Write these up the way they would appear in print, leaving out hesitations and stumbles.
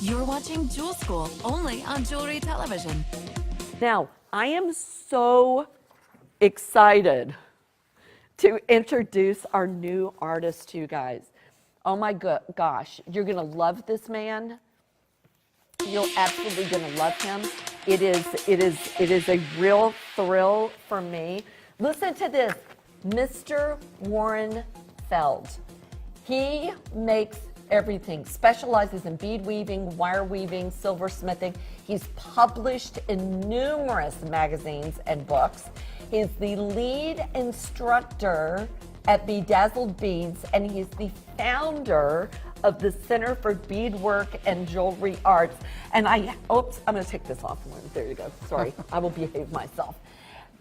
You're watching Jewel School, only on Jewelry Television. Now, I am so excited to introduce our new artist to you guys. Oh my gosh, you're gonna love this man. You're absolutely gonna love him. It is a real thrill for me. Listen to this, Mr. Warren Feld. He makes everything, specializes in bead weaving, wire weaving, silversmithing. He's published in numerous magazines and books. He's the lead instructor at Bedazzled Beads, and he's the founder of the Center for Beadwork and Jewelry Arts. And I'm gonna take this off. There you go, sorry, I will behave myself.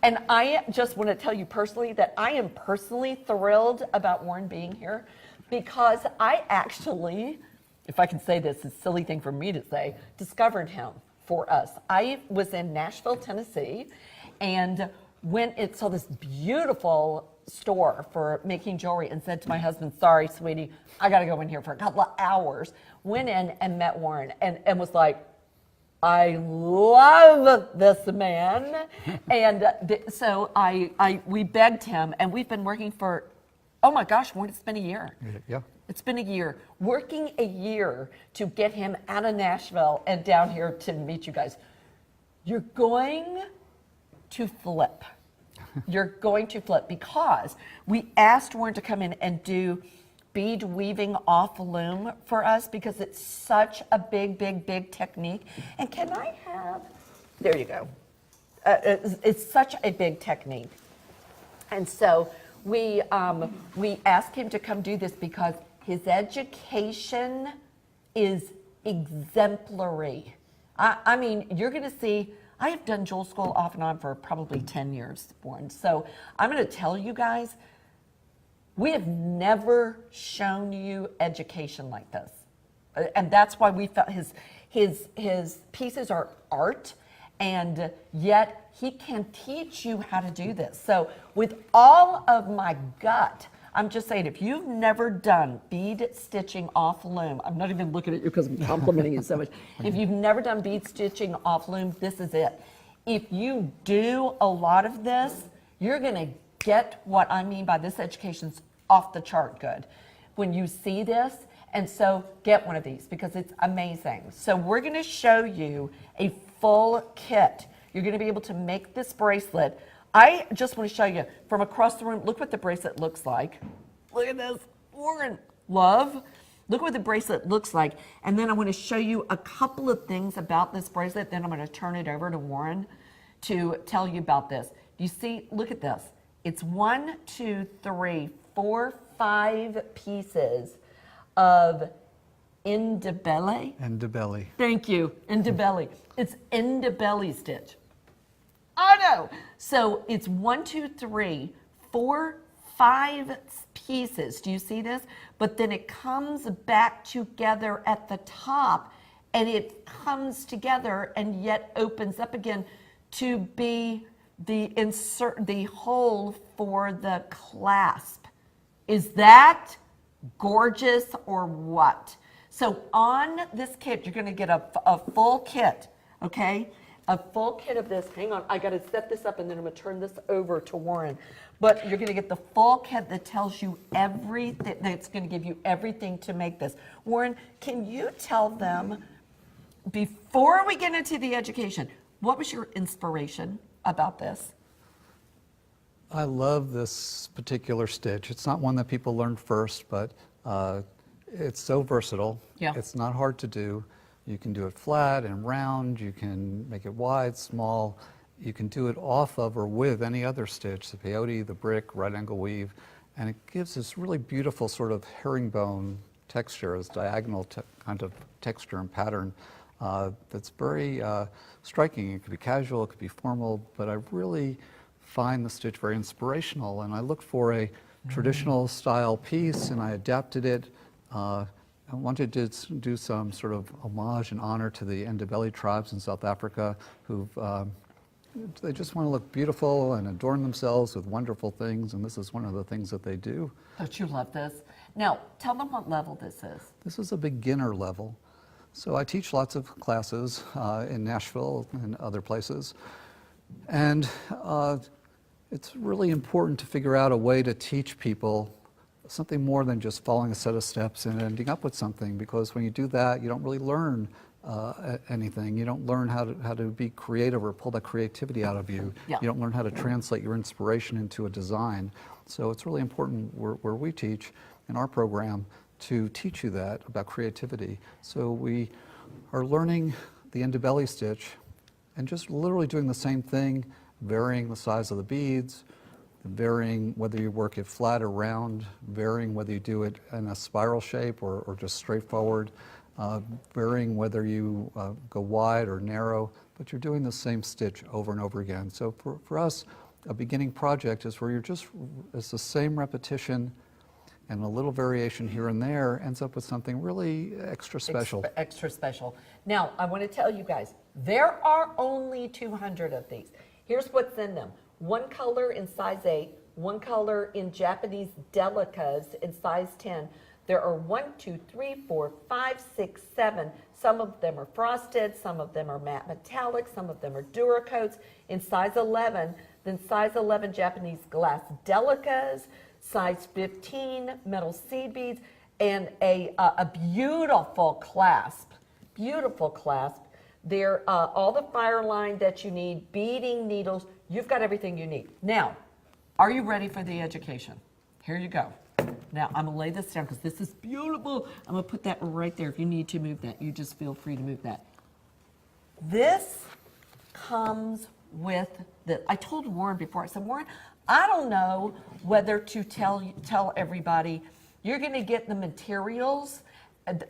And I just want to tell you personally that I am personally thrilled about Warren being here, because I actually, if I can say this, it's a silly thing for me to say, discovered him for us. I was in Nashville, Tennessee, and went and saw this beautiful store for making jewelry and said to my husband, sorry, sweetie, I got to go in here for a couple of hours. Went in and met Warren and was like, I love this man. And so we begged him, and we've been working for, oh my gosh, Warren, it's been a year. Yeah. It's been a year. Working a year to get him out of Nashville and down here to meet you guys. You're going to flip. You're going to flip, because we asked Warren to come in and do bead weaving off loom for us, because it's such a big technique. And can I have, there you go. It's such a big technique. And so we asked him to come do this because his education is exemplary. I mean, you're going to see, I have done Jewel School off and on for probably 10 years, Warren. So I'm going to tell you guys, we have never shown you education like this. And that's why we felt his pieces are art, and yet he can teach you how to do this. So with all of my gut, I'm just saying, if you've never done bead stitching off loom, I'm not even looking at you because I'm complimenting you so much. If you've never done bead stitching off loom, this is it. If you do a lot of this, you're gonna get what I mean by this education's off the chart good when you see this. And so get one of these because it's amazing. So we're gonna show you a full kit. You're gonna be able to make this bracelet. I just want to show you from across the room, look what the bracelet looks like. Look at this, Warren, love. Look what the bracelet looks like. And then I want to show you a couple of things about this bracelet. Then I'm going to turn it over to Warren to tell you about this. You see, look at this. It's 1, 2, 3, 4, 5 pieces of indebele. Indebele. Thank you, indebele. It's indebele stitch. I know. So it's 1, 2, 3, 4, 5 pieces. Do you see this? But then it comes back together at the top, and it comes together and yet opens up again to be the hole for the clasp. Is that gorgeous or what? So on this kit, you're going to get a full kit, okay? A full kit of this. Hang on, I got to set this up and then I'm going to turn this over to Warren. But you're going to get the full kit that tells you everything, that's going to give you everything to make this. Warren, can you tell them, before we get into the education, what was your inspiration about this? I love this particular stitch. It's not one that people learn first, but it's so versatile. Yeah. It's not hard to do. You can do it flat and round, you can make it wide, small, you can do it off of or with any other stitch, the peyote, the brick, right angle weave, and it gives this really beautiful sort of herringbone texture, this diagonal kind of texture and pattern that's very striking. It could be casual, it could be formal, but I really find the stitch very inspirational, and I looked for a traditional style piece and I adapted it. I wanted to do some sort of homage and honor to the Ndebele tribes in South Africa who've, they just want to look beautiful and adorn themselves with wonderful things, and this is one of the things that they do. Don't you love this? Now, tell them what level this is. This is a beginner level. So I teach lots of classes in Nashville and other places. And it's really important to figure out a way to teach people something more than just following a set of steps and ending up with something, because when you do that, you don't really learn anything. You don't learn how to be creative or pull that creativity out of you. Yeah. You don't learn how to translate your inspiration into a design. So it's really important where we teach in our program to teach you that about creativity. So we are learning the end to belly stitch and just literally doing the same thing, varying the size of the beads, varying whether you work it flat or round, varying whether you do it in a spiral shape or just straightforward, varying whether you go wide or narrow, but you're doing the same stitch over and over again. So for us, a beginning project is where it's the same repetition and a little variation here and there ends up with something really extra special. Extra special. Now, I want to tell you guys, there are only 200 of these. Here's what's in them. One color in size 8, one color in Japanese delicas in size 10. There are 1, 2, 3, 4, 5, 6, 7. Some of them are frosted, some of them are matte metallic, some of them are Duracoats in size 11. Then size 11 Japanese glass delicas, size 15 metal seed beads, and a beautiful clasp. Beautiful clasp. They're all the fire line that you need, beading needles. You've got everything you need. Now, are you ready for the education? Here you go. Now, I'm going to lay this down because this is beautiful. I'm going to put that right there. If you need to move that, you just feel free to move that. This comes with the, I told Warren before, I said, Warren, I don't know whether to tell everybody, you're going to get the materials,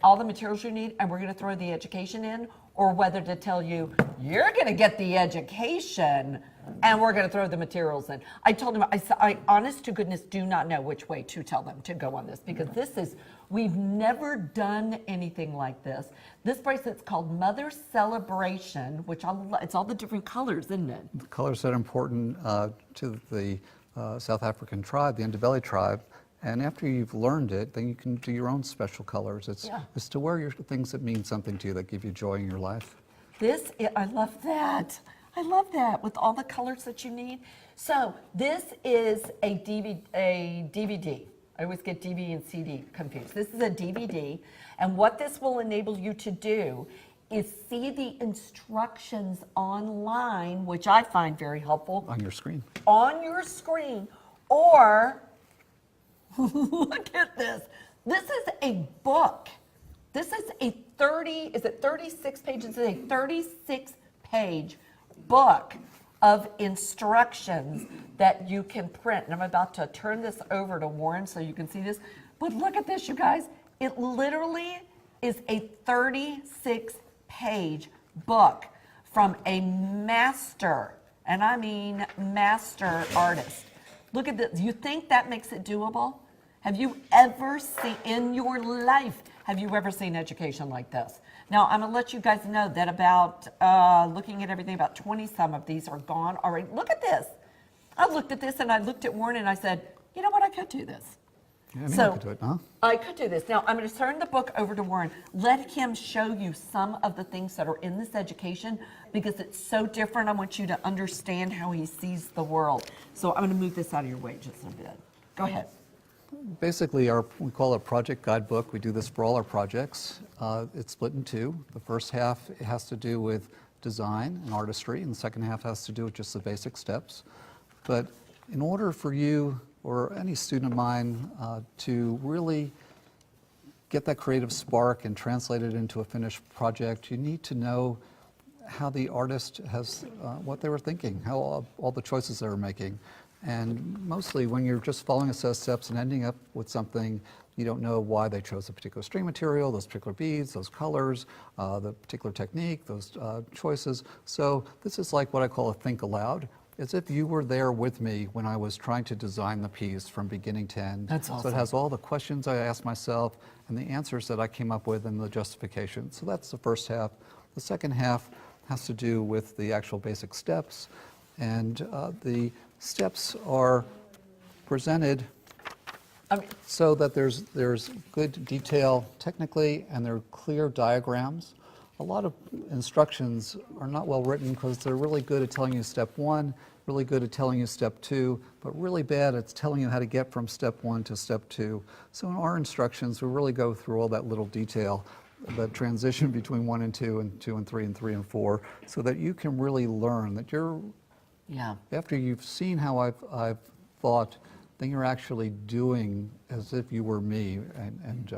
all the materials you need, and we're going to throw the education in, or whether to tell you, you're going to get the education and we're going to throw the materials in. I told him, I honest to goodness do not know which way to tell them to go on this, because this is, we've never done anything like this. This bracelet's called Mother's Celebration, which it's all the different colors, isn't it? The colors that are important to the South African tribe, the Ndebele tribe. And after you've learned it, then you can do your own special colors. It's to wear your things that mean something to you, that give you joy in your life. I love that. I love that, with all the colors that you need. So this is a DVD. I always get DVD and CD confused. This is a DVD, and what this will enable you to do is see the instructions online, which I find very helpul. On your screen. On your screen, or look at this. This is a book. This is a 36 pages? It's a 36-page book of instructions that you can print. And I'm about to turn this over to Warren so you can see this. But look at this, you guys. It literally is a 36-page book from a master, and I mean master artist. Look at this. You think that makes it doable? Have you ever seen, in your life, have you ever seen education like this? Now, I'm going to let you guys know that about, looking at everything, about 20-some of these are gone already. Look at this. I looked at this, and I looked at Warren, and I said, you know what, I could do this. Yeah, I could do it, huh? I could do this. Now, I'm going to turn the book over to Warren. Let him show you some of the things that are in this education, because it's so different. I want you to understand how he sees the world. So I'm going to move this out of your way just a bit. Go ahead. Basically, we call it a project guidebook. We do this for all our projects. It's split in two. The first half has to do with design and artistry, and the second half has to do with just the basic steps. But in order for you or any student of mine to really get that creative spark and translate it into a finished project, you need to know how the artist has, what they were thinking, how all the choices they were making. And mostly when you're just following a set of steps and ending up with something, you don't know why they chose a particular string material, those particular beads, those colors, the particular technique, those choices. So this is like what I call a think aloud. As if you were there with me when I was trying to design the piece from beginning to end. That's awesome. So it has all the questions I asked myself and the answers that I came up with and the justification. So that's the first half. The second half has to do with the actual basic steps. And the steps are presented so that there's good detail technically and there are clear diagrams. A lot of instructions are not well written because they're really good at telling you step one, really good at telling you step two, but really bad at telling you how to get from step one to step two. So in our instructions, we really go through all that little detail, the transition between 1 and 2 and 2 and 3 and 3 and 4, so that you can really learn that you're, after you've seen how I've thought, then you're actually doing as if you were me and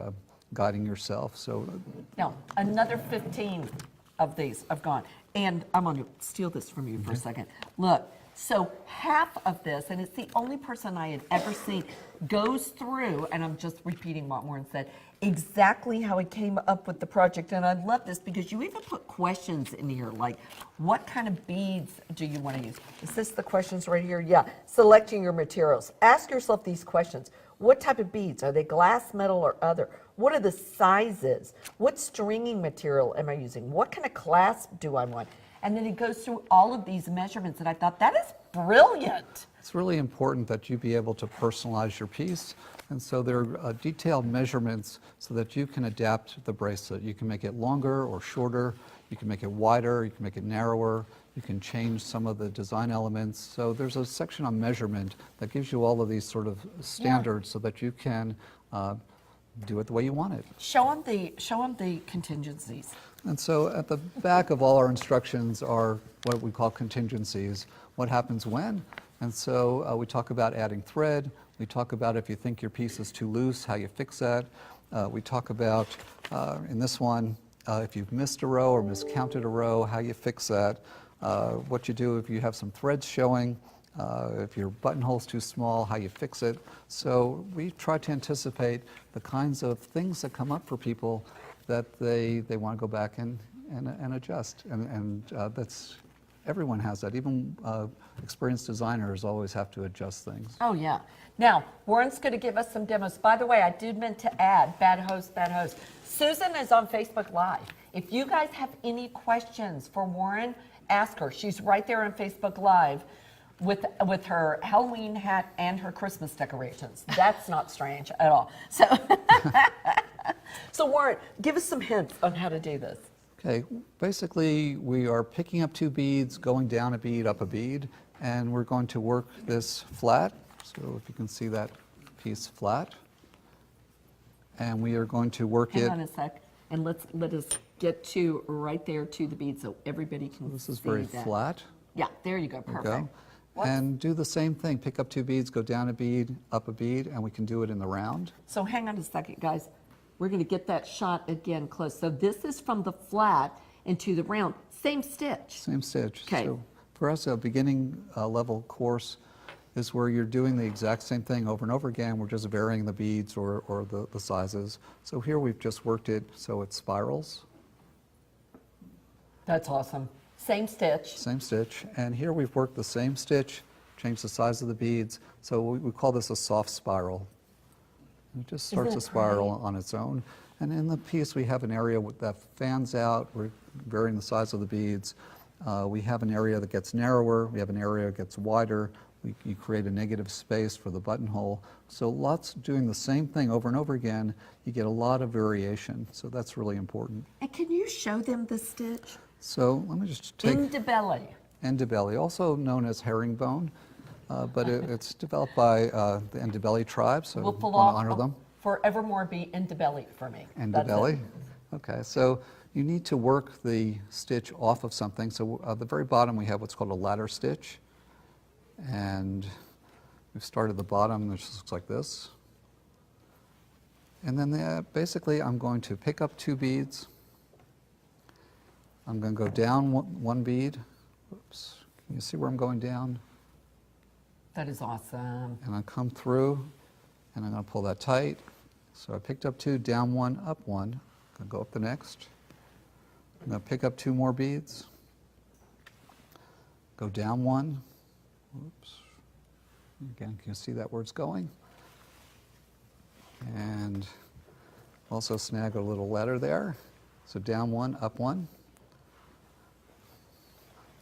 guiding yourself. So now, another 15 of these have gone. And I'm going to steal this from you for a second. Look, so half of this, and it's the only person I had ever seen, goes through, and I'm just repeating what Warren said, exactly how he came up with the project. And I love this because you even put questions in here, like what kind of beads do you want to use? Is this the questions right here? Yeah. Selecting your materials. Ask yourself these questions. What type of beads? Are they glass, metal, or other? What are the sizes? What stringing material am I using? What kind of clasp do I want? And then it goes through all of these measurements, and I thought, that is brilliant. it's really important that you be able to personalize your piece. And so there are detailed measurements so that you can adapt the bracelet. You can make it longer or shorter. You can make it wider. You can make it narrower. You can change some of the design elements. So there's a section on measurement that gives you all of these sort of standards so that you can do it the way you want it. Show them the contingencies. And so at the back of all our instructions are what we call contingencies, what happens when. And so we talk about adding thread. We talk about if you think your piece is too loose, how you fix that. We talk about, in this one, if you've missed a row or miscounted a row, how you fix that. What you do if you have some threads showing, if your buttonhole's too small, how you fix it. So we try to anticipate the kinds of things that come up for people that they want to go back and adjust. And that's, everyone has that. Even experienced designers always have to adjust things. Oh, yeah. Now, Warren's going to give us some demos. By the way, I did meant to add, bad host. Susan is on Facebook Live. If you guys have any questions for Warren, ask her. She's right there on Facebook Live with her Halloween hat and her Christmas decorations. That's not strange at all. So, so Warren, give us some hints on how to do this. Okay, basically we are picking up 2 beads, going down a bead, up a bead, and we're going to work this flat. So if you can see that piece flat. And we are going to work it. Hang on a sec, and let us get to right there to the bead so everybody can see that. This is very flat. Yeah, there you go, perfect. There you go. And do the same thing, pick up 2 beads, go down a bead, up a bead, and we can do it in the round. So hang on a second, guys. We're going to get that shot again close. So this is from the flat into the round. Same stitch. Same stitch. Okay. So for us, a beginning level course is where you're doing the exact same thing over and over again. We're just varying the beads or the sizes. So here we've just worked it so it spirals. That's awesome. Same stitch. Same stitch. And here we've worked the same stitch, changed the size of the beads. So we call this a soft spiral. It just starts to spiral on its own. And in the piece, we have an area that fans out. We're varying the size of the beads. We have an area that gets narrower. We have an area that gets wider. You create a negative space for the buttonhole. So lots doing the same thing over and over again. You get a lot of variation. So that's really important. And can you show them the stitch? So let me just take Indibelli. Indibelli, also known as herringbone. But it's developed by the Indibelli tribe, so Will we want to honor them. forevermore be Indibelli for me. Indibelli. Okay, so you need to work the stitch off of something. So at the very bottom we have what's called a ladder stitch. And we've started the bottom, which looks like this. And then basically I'm going to pick up 2 beads. I'm going to go down one bead. Oops. Can you see where I'm going down? That is awesome. And I come through, and I'm going to pull that tight. So I picked up 2, down 1, up 1. I'm going to go up the next. I'm going to pick up 2 more beads. Go down 1. Oops. Again, can you see that where it's going? And also snag a little letter there. So down 1, up 1.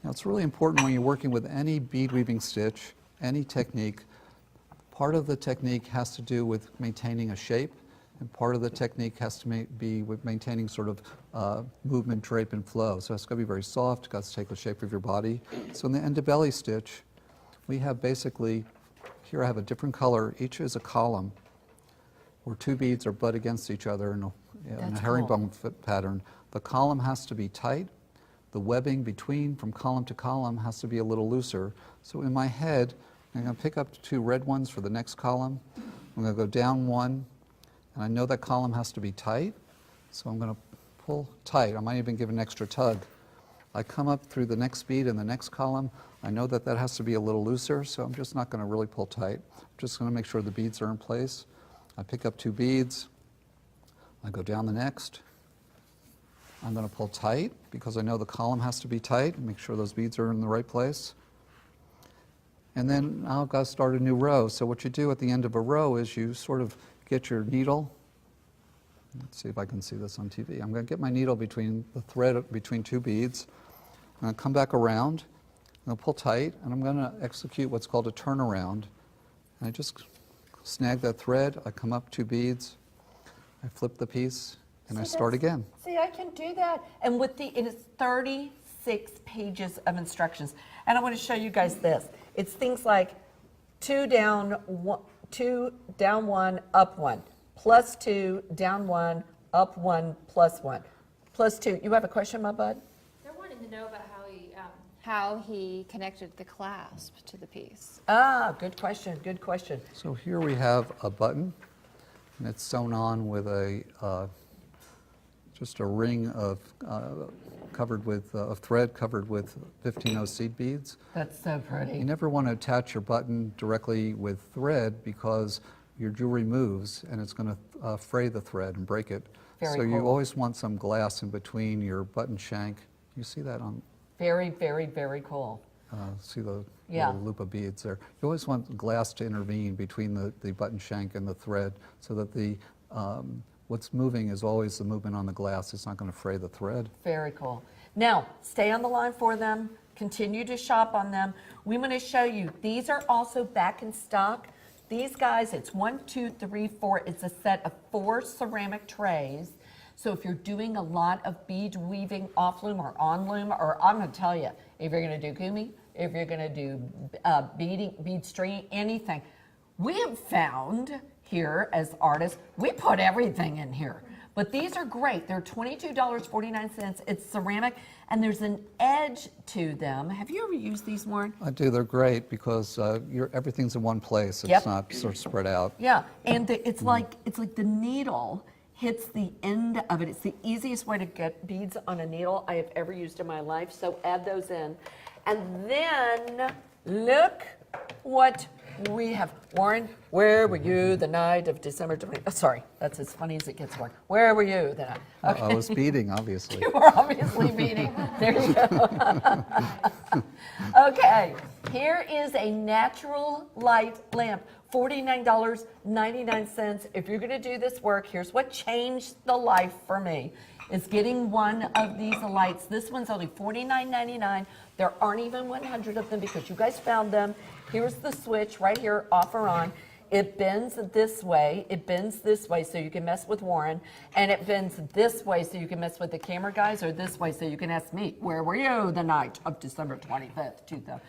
Now it's really important when you're working with any bead weaving stitch, any technique, part of the technique has to do with maintaining a shape, and part of the technique has to be with maintaining sort of movement, drape, and flow. So it's got to be very soft, it's got to take the shape of your body. So in the end of belly stitch, we have basically, here I have a different color, each is a column, where two beads are butt against each other in a herringbone pattern. The column has to be tight. The webbing between from column to column has to be a little looser. So in my head, I'm going to pick up two red ones for the next column. I'm going to go down one, and I know that column has to be tight, so I'm going to pull tight. I might even give an extra tug. I come up through the next bead in the next column. I know that that has to be a little looser, so I'm just not going to really pull tight. I'm just going to make sure the beads are in place. I pick up two beads. I go down the next. I'm going to pull tight because I know the column has to be tight and make sure those beads are in the right place. And then I've got to start a new row. So what you do at the end of a row is you sort of get your needle. Let's see if I can see this on TV. I'm going to get my needle between the thread between two beads. I'm going to come back around. I'm going to pull tight, and I'm going to execute what's called a turnaround. And I just snag that thread. I come up two beads. I flip the piece, and I start again. See, I can do that. And with it is 36 pages of instructions. And I want to show you guys this. It's things like 2 down, 2 down 1, up 1, plus 2, down 1, up 1, plus 1, plus 2. You have a question, my bud? They're wanting to know about how he connected the clasp to the piece. Ah, good question, good question. So here we have a button, and it's sewn on with a just a ring of covered with of thread covered with 15-0 seed beads. That's so pretty. You never want to attach your button directly with thread because your jewelry moves and it's going to fray the thread and break it. Very so you cool. always want some glass in between your button shank. You see that on? Very, very, very cool. See the Yeah. little loop of beads there. You always want glass to intervene between the button shank and the thread so that the what's moving is always the movement on the glass. It's not going to fray the thread. Very cool. Now, stay on the line for them. Continue to shop on them. We want to show you, these are also back in stock. These guys, it's 1, 2, 3, 4. It's a set of 4 ceramic trays. So if you're doing a lot of bead weaving off loom or on loom, or I'm going to tell you, if you're going to do gumi, if you're going to do bead string, anything, we have found here as artists, we put everything in here. But these are great. They're $22.49. It's ceramic, and there's an edge to them. Have you ever used these, Warren? I do. They're great because everything's in one place. It's Yep. not sort of spread out. Yeah, and it's like the needle hits the end of it. It's the easiest way to get beads on a needle I have ever used in my life, so add those in. And then look what we have. Warren, where were you the night of December 20? Oh, sorry, that's as funny as it gets, Warren. Where were you the night? Okay. I was beading, obviously. You were obviously beading. There you go. Okay, here is a natural light lamp. $49.99. If you're going to do this work, here's what changed the life for me. Is getting one of these lights. This one's only $49.99. There aren't even 100 of them because you guys found them. Here's the switch right here, off or on. It bends this way, it bends this way so you can mess with Warren, and it bends this way so you can mess with the camera guys, or this way so you can ask me, where were you the night of December 25th, 2000?